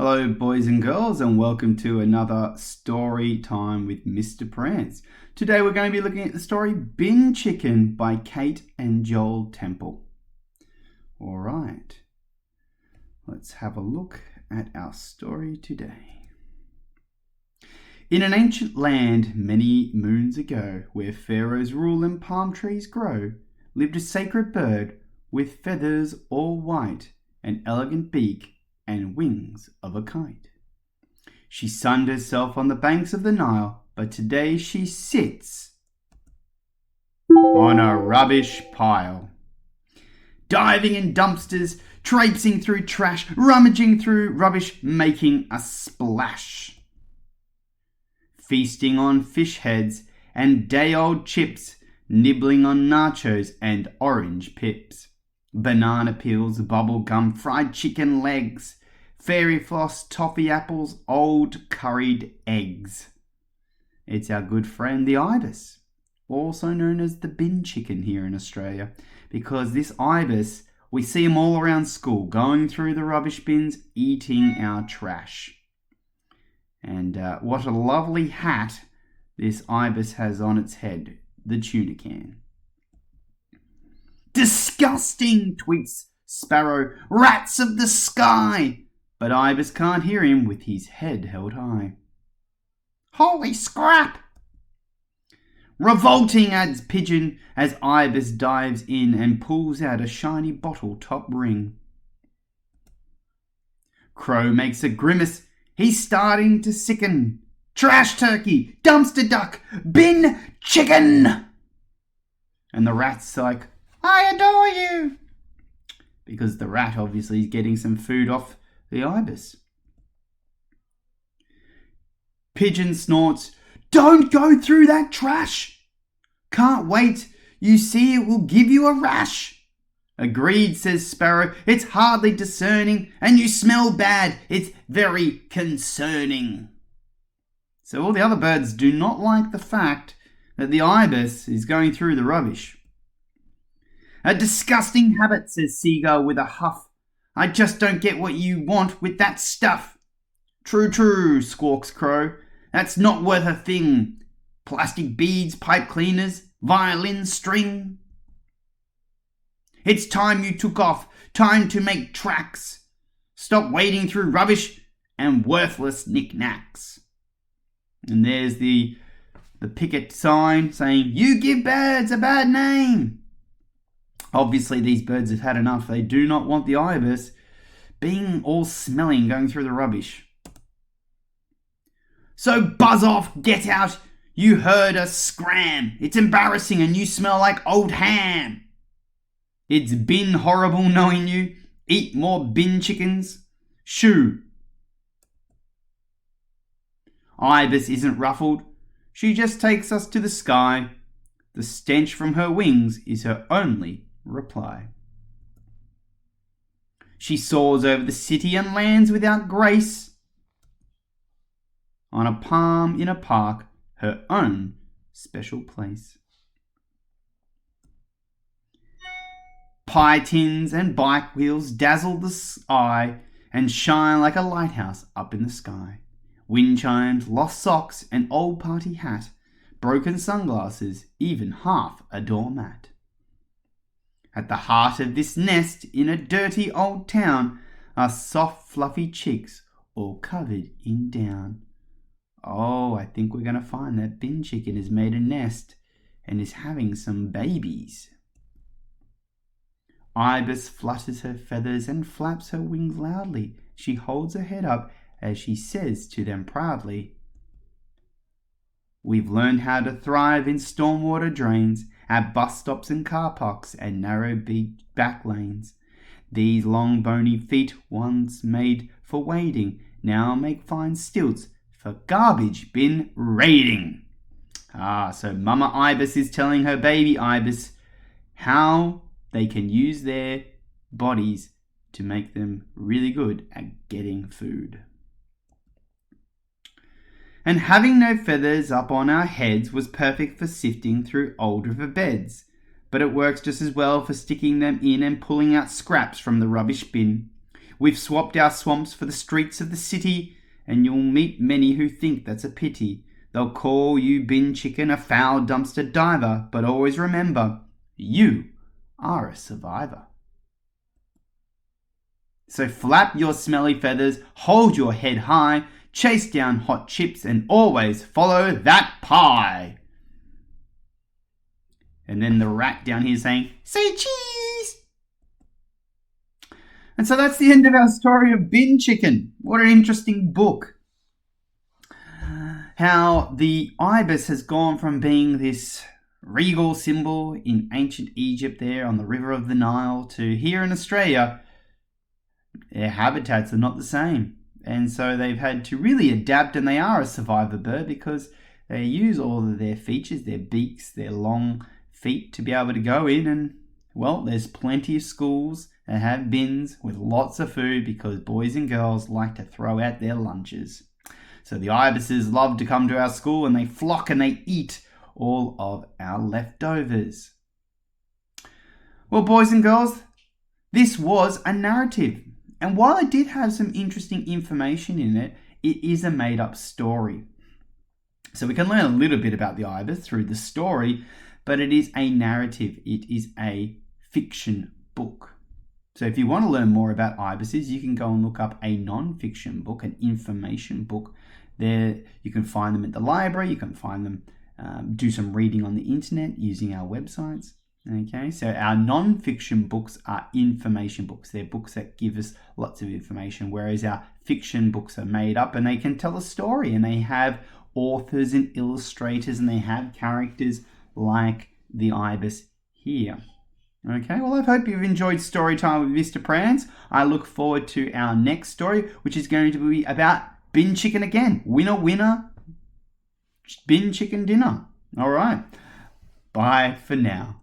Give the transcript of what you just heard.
Hello, boys and girls, and welcome to another story time with Mr. Prance. Today we're going to be looking at the story Bin Chicken by Kate and Joel Temple. All right, let's have a look at our story today. In an ancient land many moons ago, where pharaohs rule and palm trees grow, lived a sacred bird with feathers all white, an elegant beak, and wings of a kite. She sunned herself on the banks of the Nile, but today she sits on a rubbish pile. Diving in dumpsters, traipsing through trash, rummaging through rubbish, making a splash. Feasting on fish heads and day-old chips, nibbling on nachos and orange pips. Banana peels, bubble gum, fried chicken legs, fairy floss, toffee apples, old curried eggs. It's our good friend the ibis, also known as the bin chicken here in Australia, because this ibis, we see him all around school, going through the rubbish bins, eating our trash. And what a lovely hat this ibis has on its head, the tuna can. Disgusting, tweets Sparrow, rats of the sky! But Ibis can't hear him with his head held high. Holy scrap! Revolting, adds Pigeon, as Ibis dives in and pulls out a shiny bottle top ring. Crow makes a grimace, he's starting to sicken. Trash turkey, dumpster duck, bin chicken! And the rat's like, I adore you! Because the rat obviously is getting some food off the ibis. Pigeon snorts, don't go through that trash! Can't wait, you see it will give you a rash. Agreed, says Sparrow, it's hardly discerning, and you smell bad, it's very concerning. So all the other birds do not like the fact that the ibis is going through the rubbish. A disgusting habit, says Seagull with a huff. I just don't get what you want with that stuff. True, true, squawks Crow. That's not worth a thing. Plastic beads, pipe cleaners, violin string. It's time you took off. Time to make tracks. Stop wading through rubbish and worthless knickknacks. And there's the picket sign saying, you give birds a bad name. Obviously, these birds have had enough. They do not want the ibis being all smelling, going through the rubbish. So buzz off, get out. You heard us scram. It's embarrassing and you smell like old ham. It's been horrible knowing you. Eat more bin chickens. Shoo. Ibis isn't ruffled. She just takes us to the sky. The stench from her wings is her only reply. She soars over the city and lands without grace on a palm in a park, her own special place. Pie tins and bike wheels dazzle the eye and shine like a lighthouse up in the sky. Wind chimes, lost socks, an old party hat, broken sunglasses, even half a doormat. At the heart of this nest in a dirty old town are soft fluffy chicks all covered in down. Oh, I think we're going to find that bin chicken has made a nest and is having some babies. Ibis flutters her feathers and flaps her wings loudly. She holds her head up as she says to them proudly, we've learned how to thrive in stormwater drains, at bus stops and car parks and narrow back lanes. These long bony feet, once made for wading, now make fine stilts for garbage bin raiding. So Mama Ibis is telling her baby Ibis how they can use their bodies to make them really good at getting food. And having no feathers up on our heads was perfect for sifting through old river beds, but it works just as well for sticking them in and pulling out scraps from the rubbish bin. We've swapped our swamps for the streets of the city, and you'll meet many who think that's a pity. They'll call you bin chicken, a foul dumpster diver, but always remember, you are a survivor. So flap your smelly feathers, hold your head high, chase down hot chips, and always follow that pie. And then the rat down here saying, say cheese. And so that's the end of our story of Bin Chicken. What an interesting book. How the ibis has gone from being this regal symbol in ancient Egypt there on the river of the Nile to here in Australia, their habitats are not the same. And so they've had to really adapt, and they are a survivor bird because they use all of their features, their beaks, their long feet to be able to go in. And, well, there's plenty of schools that have bins with lots of food because boys and girls like to throw out their lunches. So the ibises love to come to our school, and they flock and they eat all of our leftovers. Well, boys and girls, this was a narrative. And while it did have some interesting information in it, it is a made-up story. So we can learn a little bit about the ibis through the story, but it is a narrative. It is a fiction book. So if you want to learn more about ibises, you can go and look up a non-fiction book, an information book. There you can find them at the library. You can find them, do some reading on the internet using our websites. Okay, so our non-fiction books are information books. They're books that give us lots of information, whereas our fiction books are made up and they can tell a story, and they have authors and illustrators, and they have characters like the ibis here. Okay, well, I hope you've enjoyed Storytime with Mr. Prance. I look forward to our next story, which is going to be about bin chicken again. Winner, winner, bin chicken dinner. All right, bye for now.